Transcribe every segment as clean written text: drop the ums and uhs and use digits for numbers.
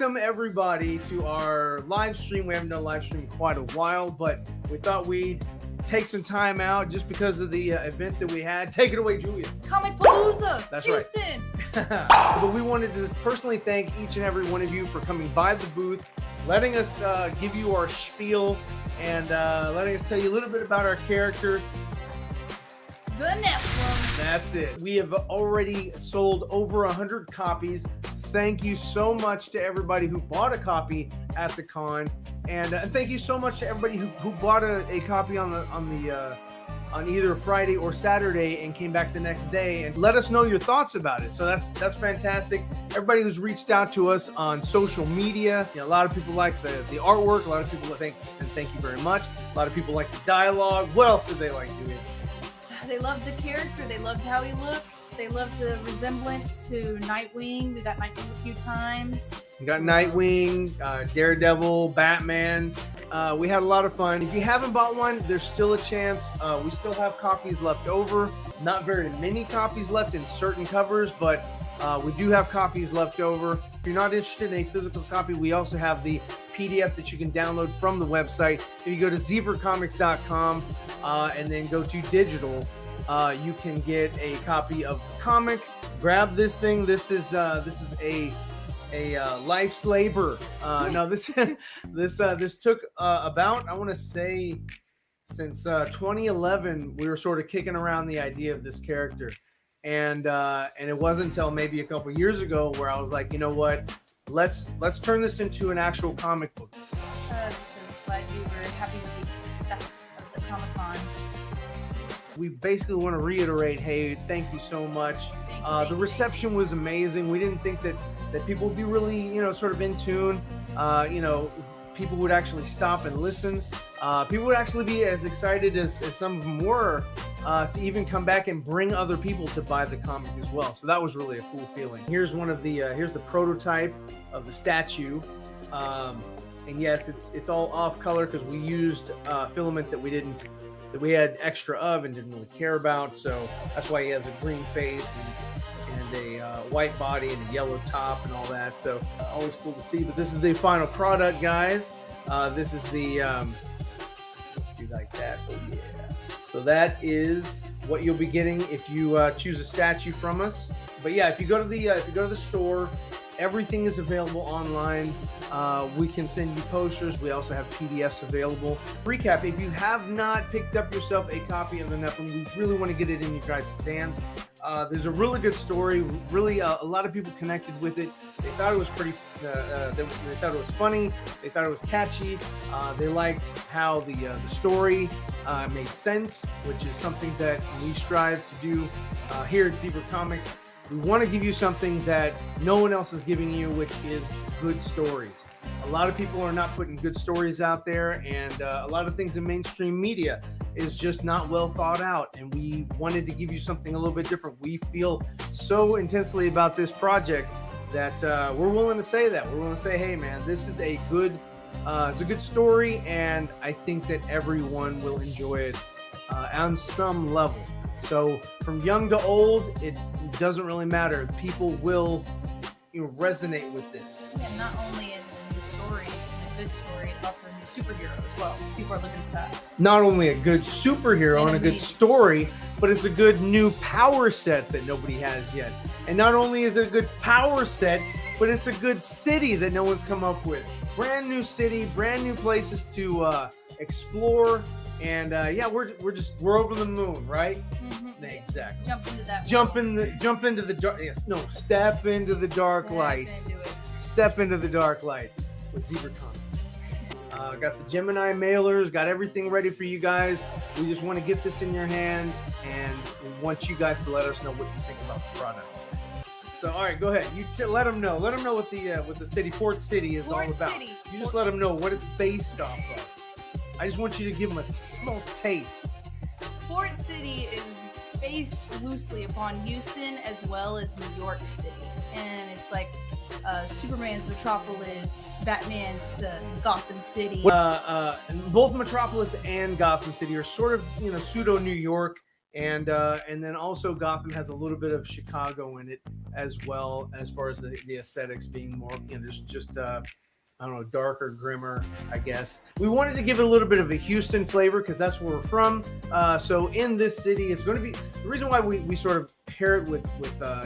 welcome everybody to our live stream. We haven't done a live stream in quite a while, but we thought we'd take some time out just because of the event that we had. Take it away, Julia. Comicpalooza, That's Houston. Right. But we wanted to personally thank each and every one of you for coming by the booth, letting us give you our spiel, and letting us tell you a little bit about our character. The Nephilim. That's it. We have already sold over 100 copies. Thank you so much to everybody who bought a copy at the con, and thank you so much to everybody who bought a copy on either Friday or Saturday and came back the next day and let us know your thoughts about it. So that's fantastic. Everybody who's reached out to us on social media, a lot of people like the artwork. A lot of people thank you very much. A lot of people like the dialogue. What else did they like doing? They loved the character. They loved how he looked. They loved the resemblance to Nightwing. We got Nightwing a few times. We got Nightwing, Daredevil, Batman. We had a lot of fun. If you haven't bought one, there's still a chance. We still have copies left over. Not very many copies left in certain covers, but we do have copies left over. If you're not interested in a physical copy, we also have the PDF that you can download from the website. If you go to zebracomics.com and then go to digital, you can get a copy of the comic. Grab this thing. This is a life's labor. No, this took about, I want to say, since 2011, we were sort of kicking around the idea of this character, and it wasn't until maybe a couple years ago where I was like, you know what, let's turn this into an actual comic book. So glad you were happy with the success of the Comic-Con. We basically want to reiterate, hey, thank you so much. The reception was amazing. We didn't think that people would be really, sort of in tune. People would actually stop and listen. People would actually be as excited as some of them were to even come back and bring other people to buy the comic as well. So that was really a cool feeling. Here's here's the prototype of the statue. And yes, it's all off color because we used filament that we had extra of and didn't really care about. So that's why he has a green face and a white body and a yellow top and all that. So always cool to see. But this is the final product, guys. This is the do like that. Oh yeah. So that is what you'll be getting if you choose a statue from us. But yeah, if you go to the store, everything is available online. We can send you posters. We also have PDFs available. Recap, if you have not picked up yourself a copy of the Nephilim, we really want to get it in your guys' hands. There's a really good story. Really, a lot of people connected with it. They thought it was pretty. They thought it was funny. They thought it was catchy. They liked how the story made sense, which is something that we strive to do here at Zebra Comics. We want to give you something that no one else is giving you, which is good stories. A lot of people are not putting good stories out there, and a lot of things in mainstream media is just not well thought out, and we wanted to give you something a little bit different. We feel so intensely about this project that we're willing to say that. We're willing to say, hey man, this is it's a good story, and I think that everyone will enjoy it on some level. So from young to old, it doesn't really matter. People will resonate with this. Yeah, not only is it a new story and a good story, it's also a new superhero as well. People are looking for that. Not only a good superhero and a good story, but it's a good new power set that nobody has yet. And not only is it a good power set, but it's a good city that no one's come up with. Brand new city, brand new places to explore. And yeah, we're over the moon, right? Mm-hmm. Exactly. Jump into that. Jump into the dark. Yes, no. Step into the dark light. Step into the dark light with Zebra Comics. Got the Gemini mailers. Got everything ready for you guys. We just want to get this in your hands, and we want you guys to let us know what you think about the product. So, all right, go ahead. You let them know. Let them know what the city, Port City, is all about. You just let them know what it's based off of. I just want you to give them a small taste. Port City is based loosely upon Houston as well as New York City. And it's like Superman's Metropolis, Batman's Gotham City. Both Metropolis and Gotham City are sort of, pseudo New York. And then also Gotham has a little bit of Chicago in it as well, as far as the aesthetics being more, just I don't know, darker, grimmer, I guess. We wanted to give it a little bit of a Houston flavor because that's where we're from. So in this city, it's going to be, the reason why we sort of pair it with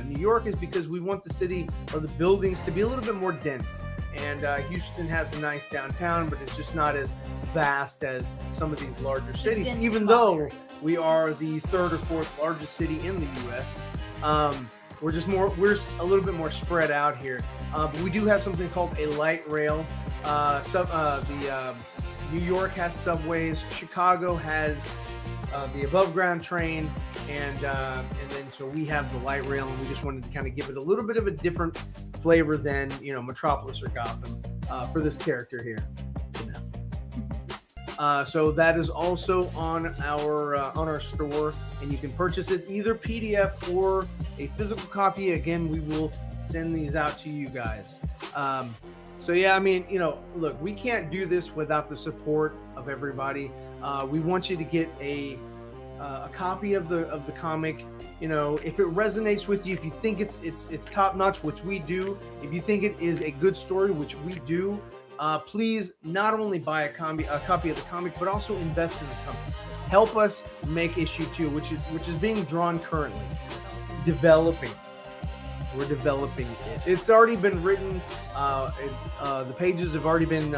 New York is because we want the city or the buildings to be a little bit more dense. And Houston has a nice downtown, but it's just not as vast as some of these larger cities, even though we are the third or fourth largest city in the U.S. We're a little bit more spread out here. But we do have something called a light rail. New York has subways. Chicago has the above ground train, and then so we have the light rail, and we just wanted to kind of give it a little bit of a different flavor than Metropolis or Gotham for this character here. So that is also on our store, and you can purchase it either PDF or a physical copy. Again, we will send these out to you guys. So yeah, I mean, look, we can't do this without the support of everybody. We want you to get a copy of the comic. If it resonates with you, if you think it's top notch, which we do, if you think it is a good story, which we do, please not only buy a copy of the comic, but also invest in the company. Help us make issue 2, which is being drawn currently. We're developing it. It's already been written. The pages have already been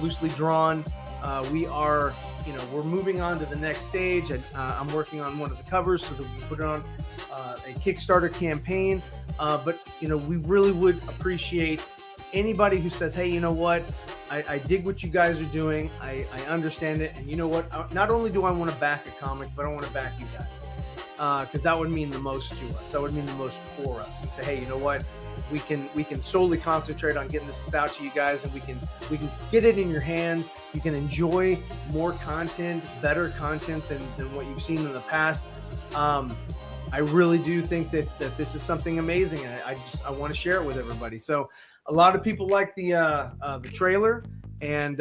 loosely drawn. We're moving on to the next stage, and I'm working on one of the covers so that we can put it on a Kickstarter campaign. But we really would appreciate anybody who says, hey, you know what? I dig what you guys are doing. I understand it. And you know what? Not only do I want to back a comic, but I want to back you guys. Because that would mean the most to us. That would mean the most for us. And say, hey, you know what? We can solely concentrate on getting this out to you guys, and we can get it in your hands. You can enjoy more content, better content than what you've seen in the past. I really do think that this is something amazing. I want to share it with everybody. So a lot of people like the trailer, and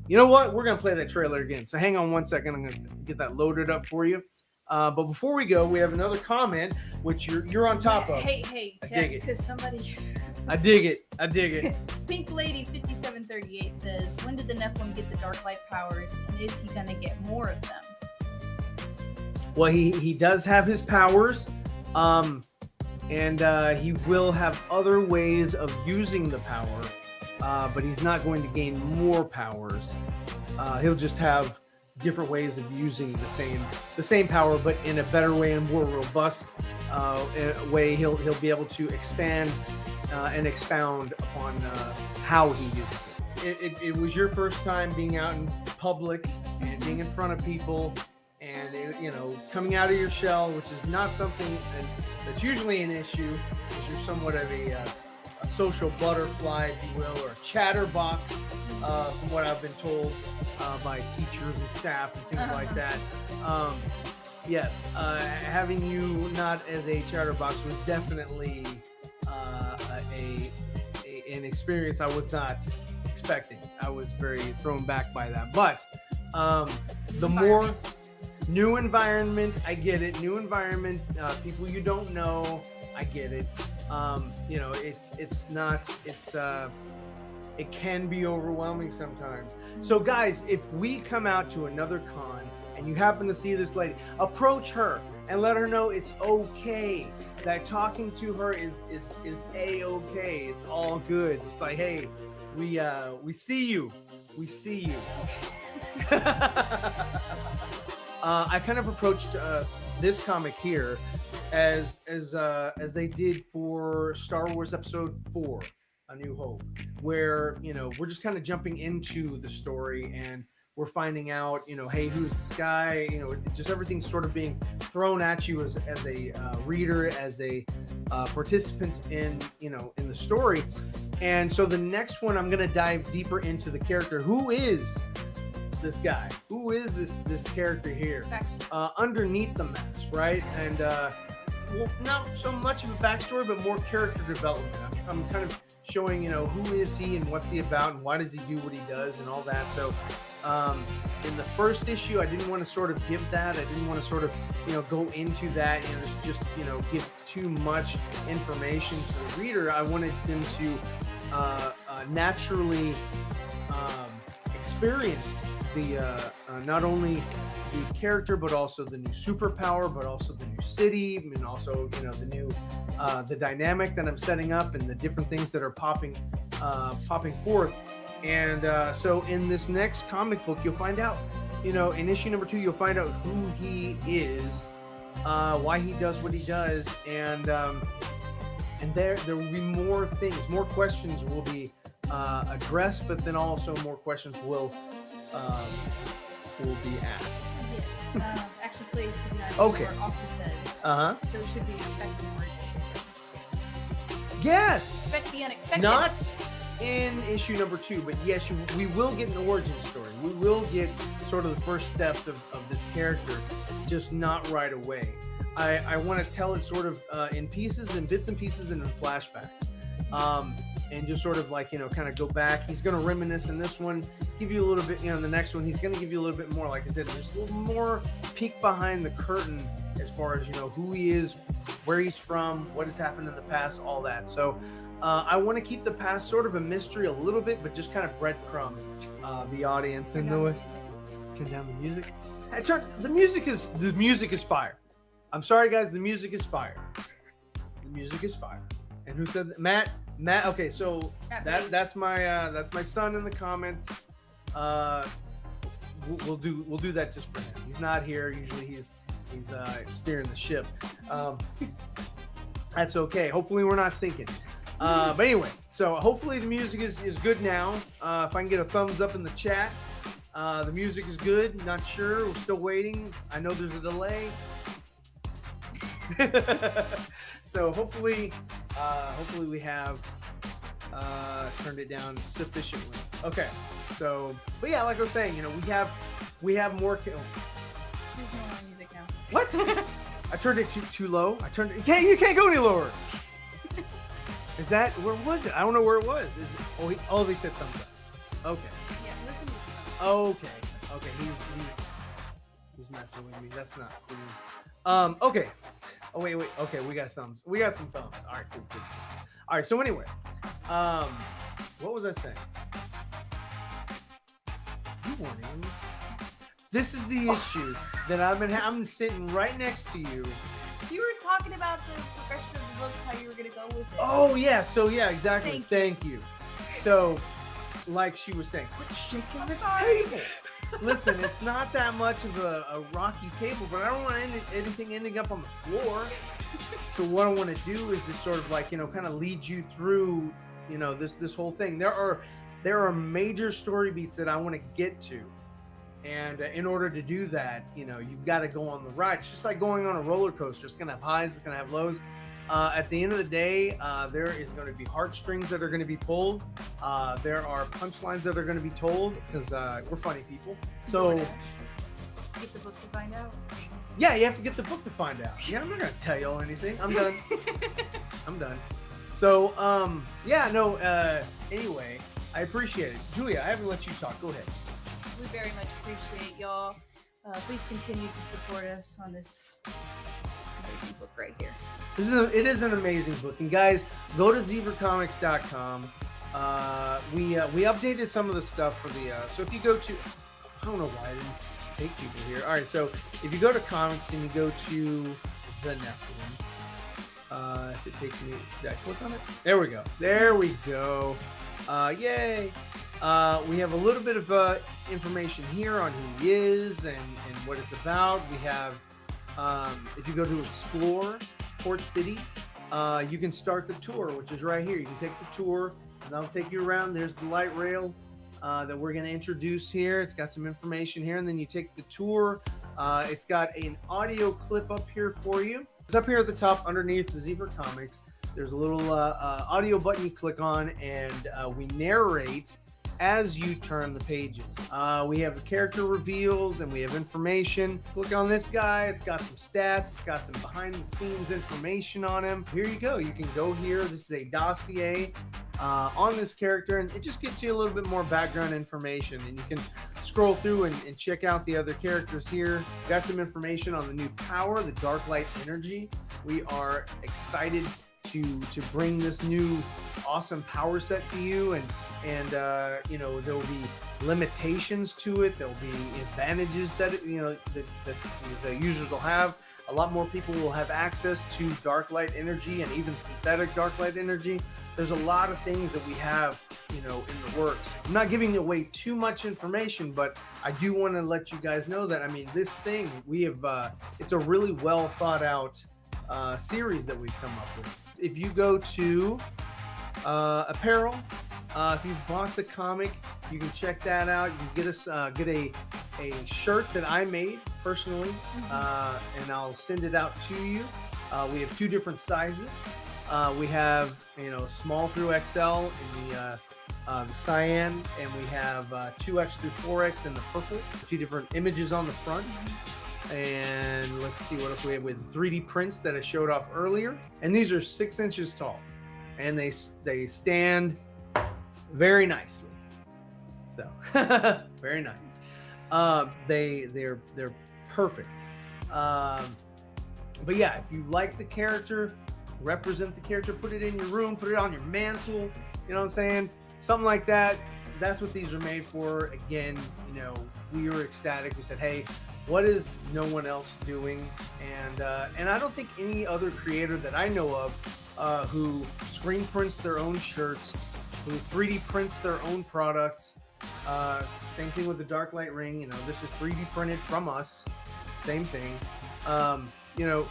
you know what? We're gonna play that trailer again. So hang on one second. I'm gonna get that loaded up for you. But before we go, we have another comment which you're on top of. Hey, that's because somebody. I dig it. Pink Lady 5738 says, when did the Nephilim get the dark light powers, and is he gonna get more of them? Well, he does have his powers, and he will have other ways of using the power, but he's not going to gain more powers. He'll just have different ways of using the same power, but in a better way and more robust way. He'll be able to expand and expound upon how he uses it. It was your first time being out in public and being in front of people, and coming out of your shell, which is not something that's usually an issue, because you're somewhat of a social butterfly, if you will, or a chatterbox, from what I've been told by teachers and staff and things like that. Yes, having you not as a chatterbox was definitely an experience I was not expecting. I was very thrown back by that. But the more new environment, I get it. New environment, people you don't know, I get it. It can be overwhelming sometimes. So guys, if we come out to another con and you happen to see this lady, approach her and let her know it's okay, that talking to her is a-okay. It's all good. It's like, hey, we see you. I kind of approached this comic here as they did for Star Wars Episode 4, A New Hope, where we're just kind of jumping into the story and we're finding out, hey, who's this guy? Just everything's sort of being thrown at you as a reader, as a participant in the story. And so the next one, I'm going to dive deeper into the character. Who is this guy? Who is this character here? Underneath the mask, right? And well, not so much of a backstory, but more character development. I'm kind of showing, who is he and what's he about and why does he do what he does and all that. So in the first issue, I didn't want to sort of give that. I didn't want to sort of, go into that and just give too much information to the reader. I wanted them to naturally experience the not only the character, but also the new superpower, but also the new city, and also the new the dynamic that I'm setting up and the different things that are popping forth. And so in this next comic book, you'll find out, in issue number 2, you'll find out who he is, why he does what he does, and there will be more things, more questions will be addressed, but then also more questions will be asked. Yes. Actually, Plays for the Night Okay. also says. So should we expect more? Yes. Expect the unexpected. Not in issue number 2, but yes, we will get an origin story. We will get sort of the first steps of this character, just not right away. I want to tell it sort of in pieces, in bits and pieces, and in flashbacks. And just sort of like, kind of go back. He's going to reminisce in this one, give you a little bit, in the next one, he's going to give you a little bit more, like I said, just a little more peek behind the curtain as far as, who he is, where he's from, what has happened in the past, all that. So I want to keep the past sort of a mystery a little bit, but just kind of breadcrumb the audience and the way. Turn down the music. The music is fire. I'm sorry, guys. The music is fire. The music is fire. And who said that? Matt. Okay, so that's my son in the comments. We'll do that just for him. He's not here. Usually he's steering the ship. That's okay. Hopefully we're not sinking. But anyway, so hopefully the music is good now. If I can get a thumbs up in the chat. The music is good. Not sure. We're still waiting. I know there's a delay. So hopefully we have turned it down sufficiently. Okay. So, but yeah, like I was saying, we have more. There's no more music now. What? I turned it too low. You can't go any lower. Is that where was it? I don't know where it was. They said thumbs up. Okay. Yeah, listen to the Okay. He's messing with me. That's not cool. Okay. Oh wait. Okay, we got some thumbs. All right, cool. All right. So anyway, what was I saying? You weren't in. This is the issue that I'm sitting right next to you. You were talking about the progression of the books, how you were going to go with it. Oh yeah. So yeah, exactly. Thank you. So, like she was saying, quit shaking the table. Listen, it's not that much of a rocky table, but I don't want anything ending up on the floor. So what I want to do is just sort of like, kind of lead you through, this whole thing. There are major story beats that I want to get to. And in order to do that, you've got to go on the ride. It's just like going on a roller coaster. It's going to have highs, it's going to have lows. At the end of the day, there is going to be heartstrings that are going to be pulled. There are punchlines that are going to be told because we're funny people. So get the book to find out. Yeah, you have to get the book to find out. Yeah, I'm not going to tell y'all anything. I'm done. I'm done. So, anyway, I appreciate it. Julia, I haven't let you talk. Go ahead. We very much appreciate y'all. Please continue to support us on this amazing book right here. It is an amazing book, and guys, go to zebracomics.com. We updated some of the stuff for the. So if you go to, I don't know why I didn't just take people here. All right, so if you go to comics and you go to the Nephilim, if it takes me, did I click on it? There we go. Yay! We have a little bit of information here on who he is and what it's about. We have, if you go to Explore Port City, you can start the tour, which is right here. You can take the tour, and that'll take you around. There's the light rail that we're going to introduce here. It's got some information here, and then you take the tour. It's got an audio clip up here for you. It's up here at the top underneath the Zebra Comics. There's a little audio button you click on, and we narrate as you turn the pages. We have the character reveals and we have information. Click on this guy. It's got some stats. It's got some behind the scenes information on him. Here you go. You can go here. This is a dossier on this character, and it just gets you a little bit more background information, and you can scroll through and check out the other characters here. Got some information on the new power, the Dark Light Energy. We are excited to bring this new awesome power set to you, and you know, there will be limitations to it. There'll be advantages that these users will have. A lot more people will have access to dark light energy and even synthetic dark light energy. There's a lot of things that we have, you know, in the works. I'm not giving away too much information, but I do want to let you guys know that, I mean, this thing, we have, it's a really well thought out series that we've come up with. If you go to apparel, if you've bought the comic, you can check that out. You can get us get a shirt that I made personally, and I'll send it out to you. We have 2 different sizes. We have, you know, small through XL in the cyan, and we have 2X through 4X in the purple. 2 different images on the front. And let's see what else we have with 3D prints that I showed off earlier. And these are 6 inches tall, and they stand very nicely. So very nice. They're perfect. But yeah, if you like the character, represent the character, put it in your room, put it on your mantle, you know what I'm saying? Something like that. That's what these are made for. Again, you know, we were ecstatic. We said, hey, what is no one else doing? And I don't think any other creator that I know of who screen prints their own shirts, who 3D prints their own products. Same thing with the Dark Light Ring. You know, this is 3D printed from us. Same thing. You know,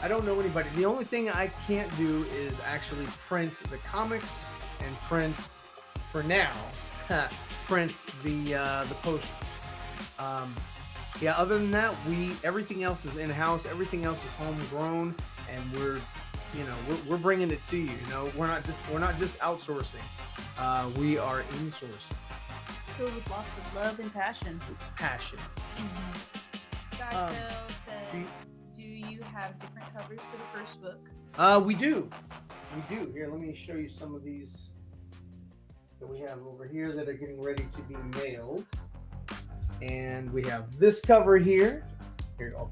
I don't know anybody. The only thing I can't do is actually print the comics and print, for now, print the posters. Yeah, other than that, everything else is in-house. Everything else is homegrown, and we're bringing it to you. You know, we're not just outsourcing. We are insourcing. Filled with lots of love and passion. Passion. Skyfell says, do you have different covers for the first book? We do. Here, let me show you some of these that we have over here that are getting ready to be mailed. And we have this cover here. Here you go.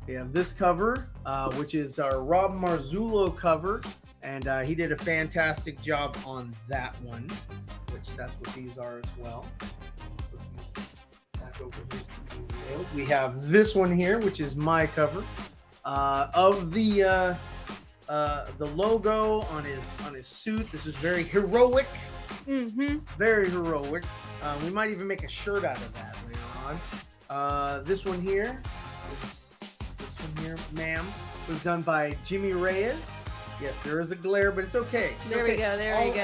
We have this cover, which is our Rob Marzullo cover. And he did a fantastic job on that one, which that's what these are as well. Back over here to be mailed. We have this one here, which is my cover of the logo on his suit. This is very heroic. Very heroic. We might even make a shirt out of that later on. This one here, ma'am, was done by Jimmy Reyes. Yes, there is a glare, but it's okay. There we go.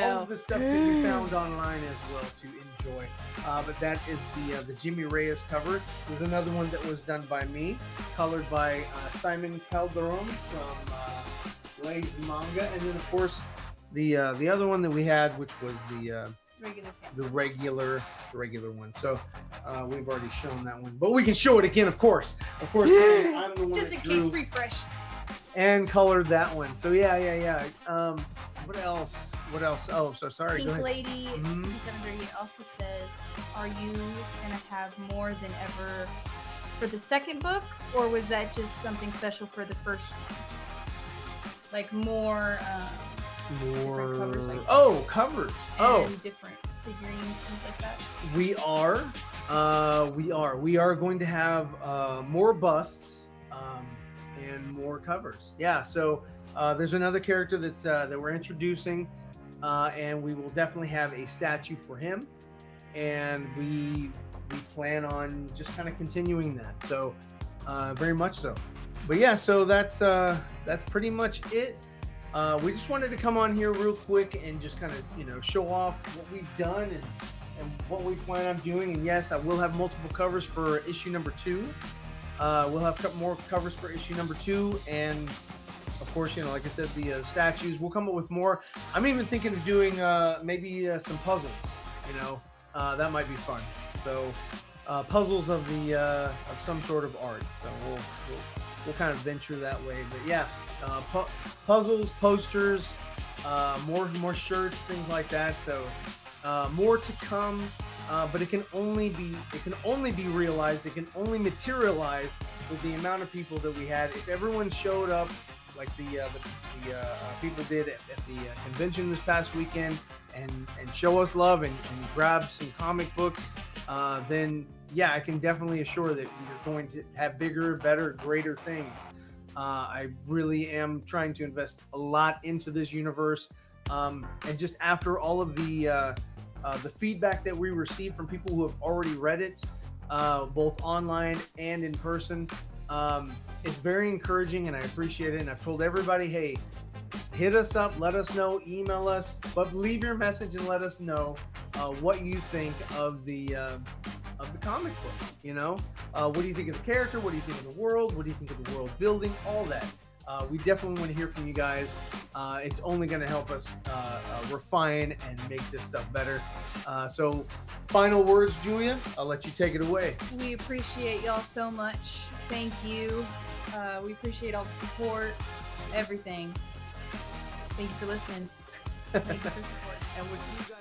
All of the stuff that you found online as well to enjoy. But that is the Jimmy Reyes cover. There's another one that was done by me, colored by Simon Calderon from Blaze Manga, and then of course the other one that we had, which was the regular one. So we've already shown that one, but we can show it again, of course. I'm the one just in case refresh. And colored that one. So yeah. What else? Oh, so sorry. Pink Go ahead. Lady, he also says, are you gonna have more than ever for the second book, or was that just something special for the first one? Like more different covers, like covers. And different figurines, things like that. We are going to have more busts and more covers. Yeah, so there's another character that's that we're introducing, and we will definitely have a statue for him, and we plan on just kind of continuing that. So very much so. But yeah, so that's pretty much it. We just wanted to come on here real quick and just kind of, show off what we've done and what we plan on doing. And yes, I will have multiple covers for issue number 2. We'll have more covers for issue number 2. And of course, like I said, the statues, we'll come up with more. I'm even thinking of doing maybe some puzzles. that might be fun. So puzzles of the of some sort of art. So we'll kind of venture that way. But yeah, puzzles, posters, more shirts, things like that. So more to come. But it can only be realized. It can only materialize with the amount of people that we had. If everyone showed up, like the people did at the convention this past weekend, and show us love and grab some comic books, then yeah, I can definitely assure that you're going to have bigger, better, greater things. I really am trying to invest a lot into this universe, and just after all of the feedback that we received from people who have already read it, both online and in person, it's very encouraging, and I appreciate it. And I've told everybody, hey, hit us up, let us know, email us, but leave your message and let us know what you think of the comic book. What do you think of the character? What do you think of the world? What do you think of the world building? All that. We definitely want to hear from you guys. It's only going to help us refine and make this stuff better. So final words, Julia, I'll let you take it away. We appreciate y'all so much. Thank you. We appreciate all the support, everything. Thank you for listening. Thank you for support. And we'll see you guys.